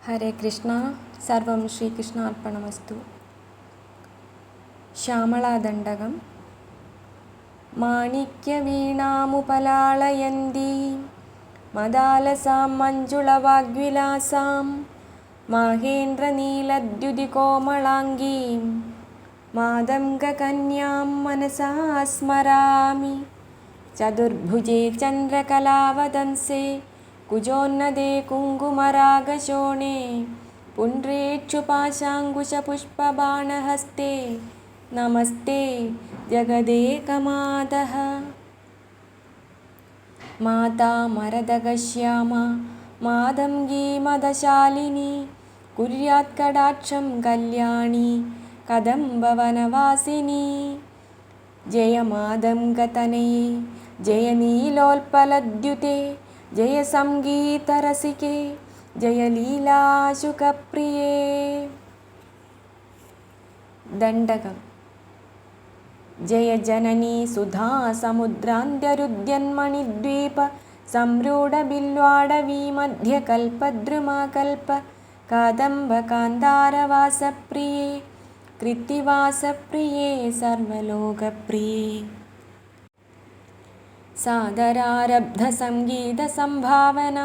ഹരേ കൃഷ്ണ. സർവം ശ്രീകൃഷ്ണാർപ്പണമസ്തു. ശ്യാമളാദണ്ഡകം. മാണിക്യവീണാമുപലാളയന്തീം മദാലസാം മഞ്ജുളവാഗ്വിലാസാം മാഹേന്ദ്രനീലദ്യുതികോമളാംഗീം മാതംഗകന്യാം മനസാ സ്മരാമി. ചതുർഭുജേ ചന്ദ്രകലാവദംസേ കുജോന്നതേ കുങ്കുമരാഗശോണേ പുണ്ഡ്രേക്ഷുപാശാങ്കുശപുഷ്പബാണഹസ്തേ നമസ്തേ ജഗദേകമാതഃ. മാതാ മരതകശ്യാമാ മാതംഗീ മദശാലിനി കുര്യാത് കടാക്ഷം കല്യാണി കദംബവനവാസിനി. ജയ മാതംഗതനയേ ജയ നീലോൽപലദ്യുതേ ജയ സംഗീതരസികേ ജയ ലീലാശുകപ്രിയേ. ദണ്ഡകം. ജയ ജനനീ സുധാ സമുദ്രാന്ത്യരുദ്യന്മണിദ്വീപ സംരൂഢബില്വാടവീ മധ്യകൽപദ്രുമാകൽപ കാദംബ കാന്താരവാസപ്രിയേ കൃത്തിവാസപ്രിയേ സർവലോകപ്രിയേ. സാദരാരബ്ധ സംഗീത സംഭാവന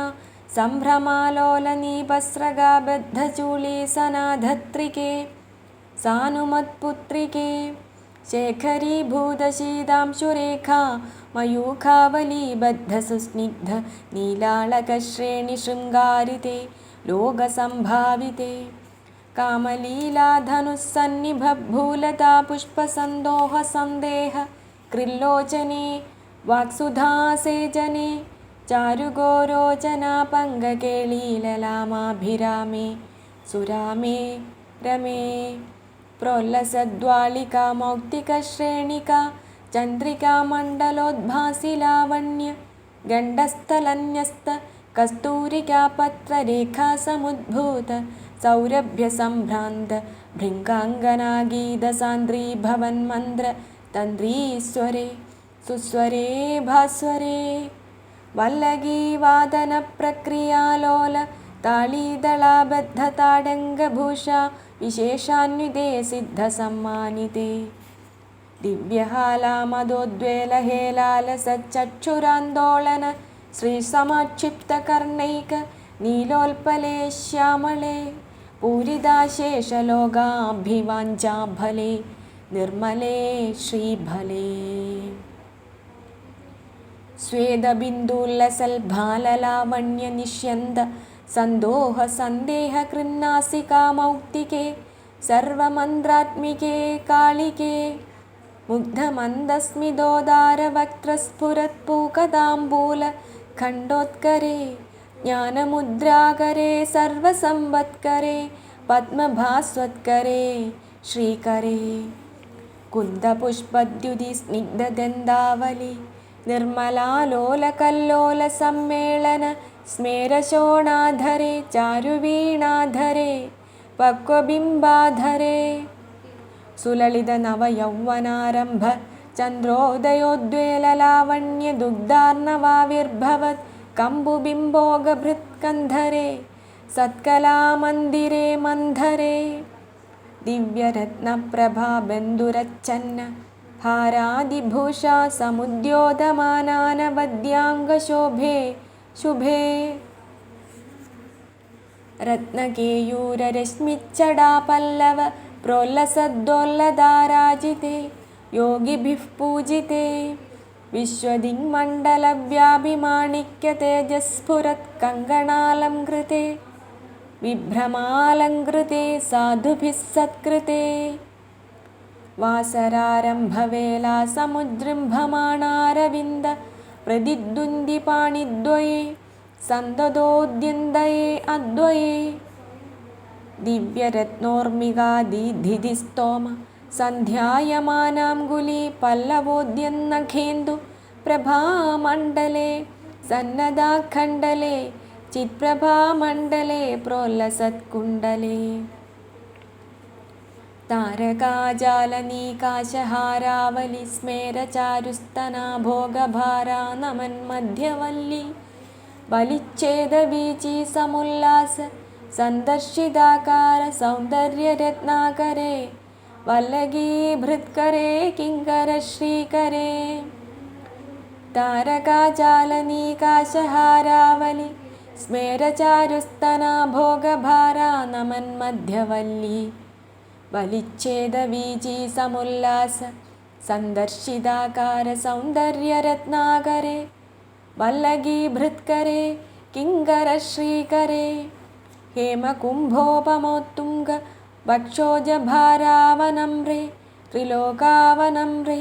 സംഭ്രമാലോലനീപസ്രഗാബദ്ധചൂളീ സനാധത്രികേ സാനുമത്പുത്രികേ ശേഖരീഭൂതശീതാംശുരേഖാ മയൂഖാവലീബദ്ധസുസ്നിഗ്ധ നീലാളകശ്രേണി ശൃംഗാരിതേ ലോകസംഭാവിതേ. കാമലീലാധനുസ്സന്നിഭഭൂലതാ പുഷ്പസन्दോഹ സന്ദേഹ കൃല്ലോചനെ വാക്സുധാസേചനെ ചാരുഗോരോചനാപങ്കകേളീലലാമാഭിരാമേ സുരാമേ രമേ. പ്രോല്ലസദ്വാളികാ മൗക്തികശ്രേണികാ ചന്ദ്രികാ മണ്ഡലോദ്ഭാസി ലാവണ്യ ഗണ്ഡസ്ഥലന്യസ്ത കസ്തൂരികാ പത്രരേഖാ സമുദ്ഭൂത സൗരഭ്യസംഭ്രാന്ത ഭൃംഗാംഗനാഗീതസാന്ദ്രീ ഭവന്മന്ത്ര് തന്ത്രീസ്വരേ സുസ്വരേ ഭാസ്വരേ. വല്ലഗീവാദനപ്രക്രിയാലോല താളീദളാബദ്ധതാടങ്കഭൂഷാ വിശേഷാന്വിതേ സിദ്ധസമ്മാനിതേ. ദിവ്യഹാലാമദോദ്വേലഹേലാലസച്ചക്ഷുരാന്തോളന ശ്രീസമാക്ഷിപ്തകർണൈക നീലോൽപലേ ശ്യാമളേ പൂരിതാശേഷലോകാഭിവാഞ്ചാഫലേ നിർമ്മലേ ശ്രീഫലേ. സ്വേദബിന്ദുല്ലസൽഭാലലാവണ്യനിഷ്യന്ത സന്തോഹ സന്ദേഹ കൃന്നാസികാ മൗക്തികേ സർവമന്ത്രാത്മികേ കാളികേ മുഗ്ധമന്ദസ്മിതോദാരവക്ത്രസ്ഫുരത്പൂകതാംബൂല ഖണ്ഡോത്കരേ ജ്ഞാനമുദ്രാകരേ സർവസമ്പത്കരേ പദ്മഭാസ്വത്കരേ ശ്രീകരേ. കുന്ദപുഷ്പദ്യുതി സ്നിഗ്ധദന്താവലി നിർമ്മലാലോലകല്ലോല സമ്മേളന സ്മേരശോണാധരേ ചാരുവീണാധരേ പക്വബിംബാധരേ. സുലളിത നവയൗവനാരംഭ ചന്ദ്രോദയോദ്വേലലാവണ്യ ദുഗ്ധാർണവാവിർഭവത് കമ്പുബിംബോഗഭൃത്കന്ധരേ സത്കലാമന്ദിരേ മന്ധരേ. ദിവ്യരത്നപ്രഭാബന്ധുരച്ഛന്ന ഹാരാദിഭൂഷാ സമുദ്യോതമാനാനവദ്യാംഗശോഭേ ശുഭേ. രത്നകേയൂരരശ്മിച്ചടാപല്ലവ പ്രോല്ലസദ്ദോല്ലതാരാജിതേ യോഗിഭിഃ പൂജിതേ വിശ്വദിങ്മണ്ഡലവ്യാപിമാണിക്യതേജസ്ഫുരത് കങ്കണാലംകൃതേ വിഭ്രമാലംകൃതേ സാധുഭിः സത്കൃതേ. വാസരാരംഭവേലാ സമുജൃംഭമാണാരവിന്ദ പ്രതിദ്വന്ദ്വിപാണിദ്വയേ സന്തതോദ്യന്തയേ അദ്വയേ. ദിവ്യരത്നോർമികാദിധിസ്തോമ സന്ധ്യായമാനാംഗുലീ പല്ലവോദ്യന്നഖേന്ദു പ്രഭാമണ്ഡലേ സന്നദാഖണ്ഡലേ ചിത്പ്രഭാമണ്ഡലേ പ്രോല്ലസത്കുണ്ഡലേ. താരകാജാലനീകാശഹാരാവലി സ്മേരചാരുസ്തനാഭോഗഭാരാ നമന്മധ്യവല്ലി ബലിച്ഛേദവീചി സമുല്ലാസ സന്ദർശിതാകാര സൗന്ദര്യരത്നാകരേ വല്ലഗീഭൃത്കരേ കിങ്കരശ്രീകരേ താരകാജാലനീകാശഹാരാവലി സ്മേരചാരുസ്തനാ ഭോഗഭാരാ നമന്മധ്യവല്ലി വലിച്ഛേദവീജി സമുല്ലാസ സന്ദർശിതാകാര സൗന്ദര്യരത്നാകരേ വല്ലഗീഭൃത്കരേ കിങ്കരശ്രീകരേ ഹേമകുംഭോപമോത്തുംഗ വക്ഷോജഭാരാവനമ്രേ ത്രിലോകാവനമ്രേ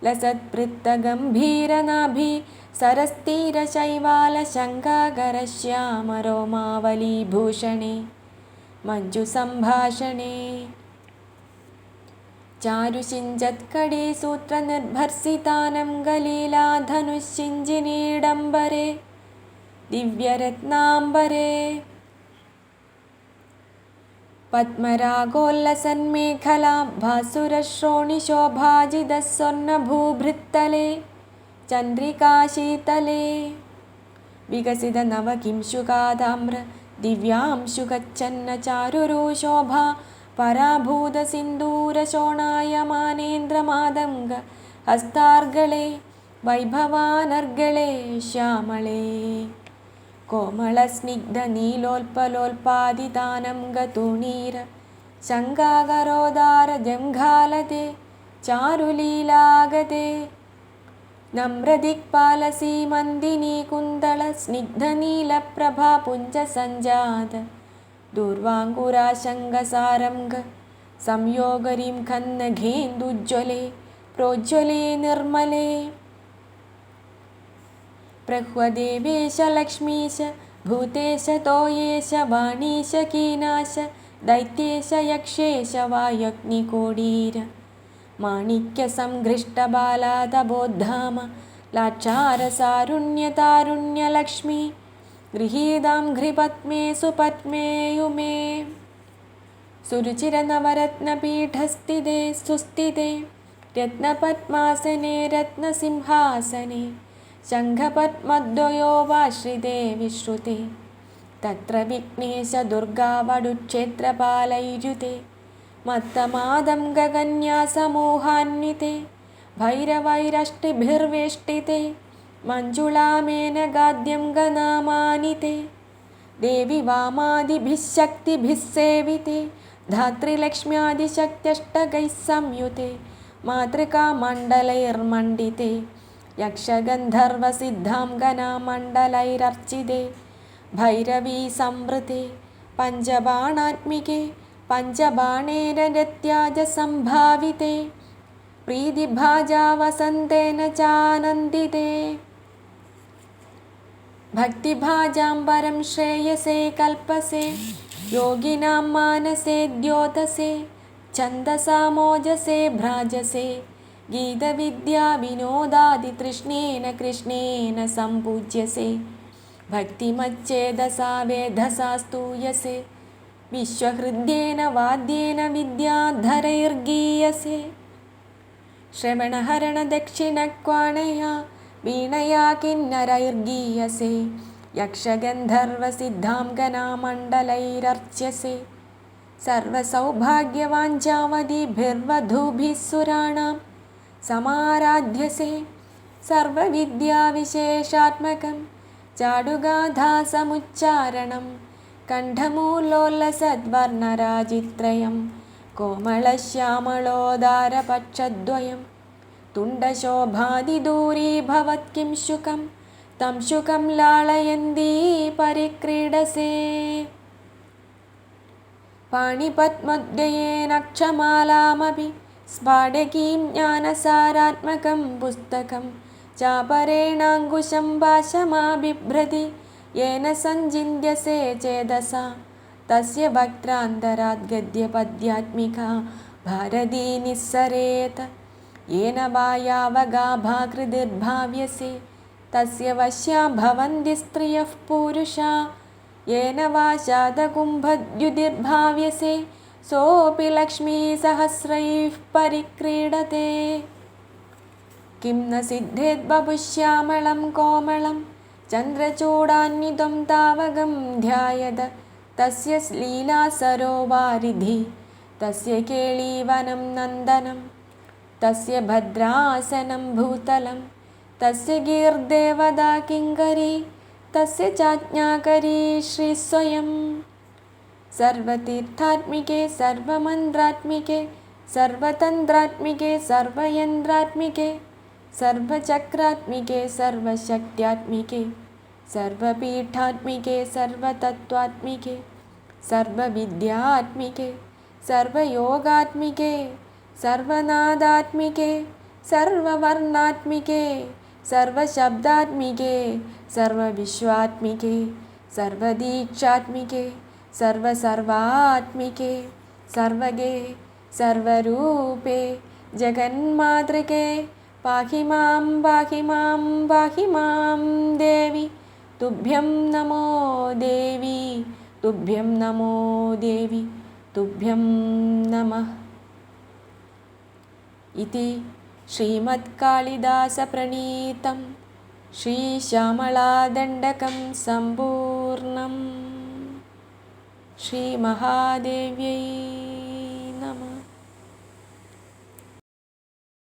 ലസത്പൃത്തഗംഭീരനാഭി സരസ്തീരശൈവാലശങ്കാകരശ്യാമരോമാവലീഭൂഷണേ മഞ്ജുസംഭാഷണേ ചാരുഷിഞ്ചത്കടീ സൂത്രനിർഭർസിതാനം ഗലീലാധനുഷിഞ്ചിനീഡംബരേ ദിവ്യരത്നാംബരേ പത്മരാഗോല്ലസന്മേഖലാ ഭാസുരശ്രോണിശോഭാജിതസ്വർണഭൂഭൃത്തലേ ചന്ദ്രികാശീതലേ വികസിതനവകിംശുകാതാമ്ര ദിവ്യാംശുഗച്ഛന്ന ചാരുരുശോഭാ പരാഭൂതസിന്ദൂരശോണായമാനേന്ദ്രമാതംഗ ഹസ്താർഗളേ വൈഭവാനർഗളേ ശ്യാമളേ കോമളസ്നിഗ്ധനീലോൽപലോൽപാദിതാനം ഗതൂണീര ശങ്കാകരോദാരജംഘാലതേ ചാരുലീലാഗതേ നമ്രദിക്പാലസീമന്ദിനീ കുന്തള സ്നിഗ്ധനീലപ്രഭാ പുഞ്ചസഞ്ജാത ദൂർവാങ്കുരാശങ്കസാരംഗ സംയോഗരീം ഖന്നഘേന്ദുജ്വലേ പ്രോജ്വലേ നിർമ്മലേ പ്രഹ്വദേവേശ ലക്ഷ്മീശ ഭൂതേശ തോയേശ വാണീശ കീനാശ ദൈത്യേശ യക്ഷേശ വായഗ്നികോടീര മാണിക്യസംഘൃഷ്ടബാലാതബോദ്ധാമ ലാക്ഷാരസാരുണ്യതാരുണ്യലക്ഷ്മി ഗൃഹീതാം ഘ്രിപത്മേ സുപത്മേയുമേ സുരുചിരനവരത്നപീഠസ്ഥിതേ സുസ്ഥിതേ രത്നപദ്മാസനെ രത്നസിംഹാസനെ ശംഖപദ്മദ്വയോ വാശ്രിതേ വിശ്രുതേ തത്ര വിഘ്നേശ ദുർഗാവടുക്ഷേത്രപാലൈരുതേ മത്തമാദം ഗഗന്യാസമൂഹാന്വിതേ ഭൈരവൈരഷ്ടിഭിർവേഷ്ടിതേ മഞ്ജുളാമേനഗാദ്യം ഗനാമാനിതേ ദേവി വാമാദിഭിः ശക്തിഭിः സേവിതേ ധാത്രിലക്ഷ്മ്യാദിശക്ത്യഷ്ടകൈः സംയുതേ മാതൃകാമണ്ഡലൈർമണ്ഡിതേ യക്ഷഗന്ധർവസിദ്ധാം ഗണമണ്ഡലൈരർച്ചിതേ ഭൈരവീ സംവൃതേ പഞ്ചബാണാത്മികേ പഞ്ചബാണേരനൃത്യാജ സംഭാവിതേ പ്രീതിഭാജാ വസന്തേന ചാനന്ദിതേ ഭക്തിഭാജാം പരം ശ്രേയസേ കൽപ്പസേ യോഗിനാം മാനസേ ദ്യോതസേ ഛന്ദസാമോജസേ ഭ്രാജസേ ഗീതവിദ്യാ വിനോദാദിതൃഷ്ണേന കൃഷ്ണേന സംപൂജ്യസേ ഭക്തിമച്ഛേദസാ വേദസാ സ്തൂയസേ വിശ്വഹൃദ്യേന വാദ്യേന വിദ്യാധരൈർഗീയസേ ശ്രവണഹരണ ദക്ഷിണക്വാണയാ വീണയാ കിന്നരൈർഗീയസേ യക്ഷഗന്ധർവസിദ്ധാം ഗണമണ്ഡലൈരർച്യസേ സർവസൗഭാഗ്യവാഞ്ചാവതിഭിർവധൂഭിः സുരാണാം സമാരാധ്യസേ സർവവിദ്യാവിശേഷാത്മകം ചാടുഗാഥാസമുച്ചാരണം കണ്ഠമൂലോല്ലസദ്വർണരാജിത്രയം കോമളശ്യാമളോദാരപക്ഷദ്വയം തുണ്ടശോഭാതിദൂരീഭവത്കിം ശുകം തം ശുകം ലാളയന്തീ പരിക്രീഡസേ പാണിപത്മദ്വയേനക്ഷമാലാമപി സ്ഫാടകീം ജ്ഞാനസാരാത്മകം പുസ്തകം ചാപരേണാങ്കുശം ഭാഷമാബിഭ്രതി യേന സഞ്ചിന്യസേ ചേതസാ തസ്യ വക്രാന്തരാത് ഗദ്യപദ്യാത്മികാ ഭാരതീ നിസ്സരേത് യേന വായാവഗാഭാകൃതിർഭാവ്യസേ തസ്യ വശ്യാ ഭവന്തി സ്ത്രിയഃ പൂരുഷാ യേന വാ ശാതകുംഭദ്യുതിർഭാവ്യസേ സോऽपि ലക്ഷ്മീസഹസ്രൈः പരിക്രീഡത്തെ കിം ന സിദ്ധേദ്ബഭുശ്യാമളം കോമളം ചന്ദ്രചൂഡാന്വിതം താവകം ധ്യായത തസ്യ ലീലാസരോവാരിധി തസ്യ കേളീവനം നന്ദനം തസ്യ ഭദ്രാസനം ഭൂതലം തസ്യ ഗീർദേവതാ കിങ്കരി തസ്യ ചാജ്ഞാകരീ ശ്രീ സ്വയം. സർവതീർത്ഥാത്മികേ സർവമന്ത്രാത്മികേ സർവതന്ത്രാത്മികേ സർവയന്ത്രാത്മികേ സർവചക്രാത്മികേ സർവശക്ത്യാത്മികേ സർവപീഠാത്മികേ സർവതത്വാത്മികേ സർവവിദ്യാത്മികേ സർവയോഗാത്മികേ സർവനാദാത്മികേ സർവവർണാത്മികേ സർവശബ്ദാത്മികേ സർവവിശ്വാത്മികേ സർവദീക്ഷാത്മികേ സർവസർവാത്മികേ സർവഗേ സർവരൂപേ ജഗന്മാതൃകേ പാഹി മാം പാഹി മാം പാഹി മാം ദേവി തുഭ്യം നമോ ദേവി തുഭ്യം നമോ ദേവി തുഭ്യം നമഃ. ഇതി ശ്രീമത്കാളിദാസപ്രണീതം ശ്രീശ്യാമളാദണ്ഡകം സമ്പൂർണം. ശ്രീമഹാദേവ്യൈ നമഃ.